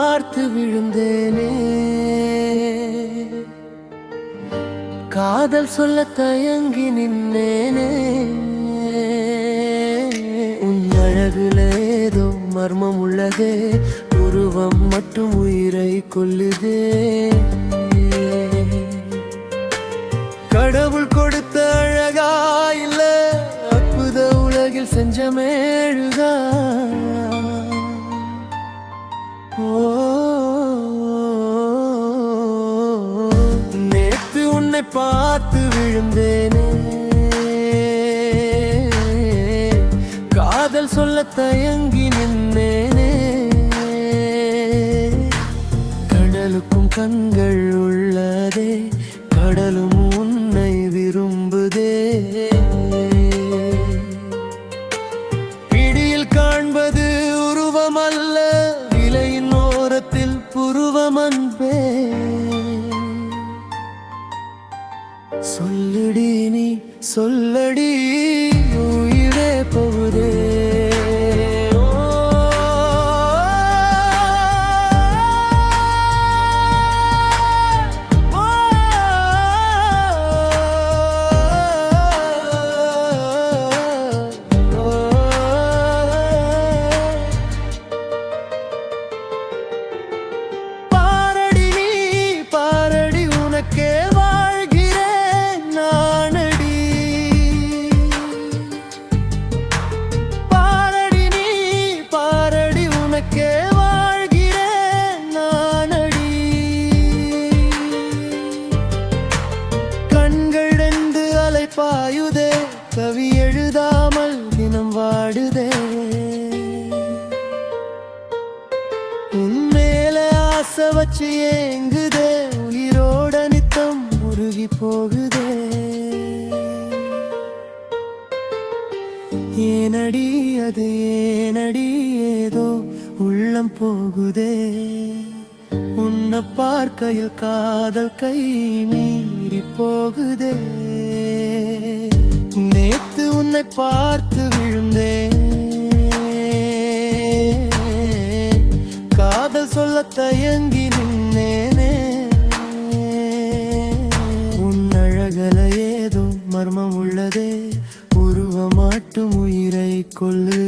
பார்த்து விழுந்தேனே, காதல் சொல்ல தயங்கி நின்னேனே. உன் அழகுல ஏதோ மர்மம் உள்ளதே, உருவம் மட்டும் உயிரை கொல்லுதே. கடவுள் கொடுத்த அழகா இல்ல அற்புத உலகில் செஞ்ச மேழுகா? நேத்து உன்னை பார்த்து விழுந்தேனே, காதல் சொல்ல தயங்கி நின்னேனே. கடலுக்கும் கண்கள் உள்ளதே, கடலும் உன்னை விரும்புதே. பிடியில் காண்பது உருவம் அல்ல, விலையின் ஓரத்தில் புருவம் அன்பே. சொல்லடி நீ சொல்லடி, உயிரே போகுதே. பாயுதே, கவி எழுதாமல் தினம் வாடுதே. உன்மேல ஆசை வச்சு ஏங்குதே, உயிரோட நித்தம் உருகி போகுதே. ஏனடி அது ஏனடி, ஏதோ உள்ளம் போகுதே. உன்னை பார்க்கையில் காதல் கை மீறி போகுதே. நேத்து உன்னை பார்த்து விழுந்தேன், காதல் சொல்ல தயங்கி நின்னேனே. உன் அழகல ஏதோ மர்மம் உள்ளதே, உருவமாட்டும் உயிரை கொல்லு.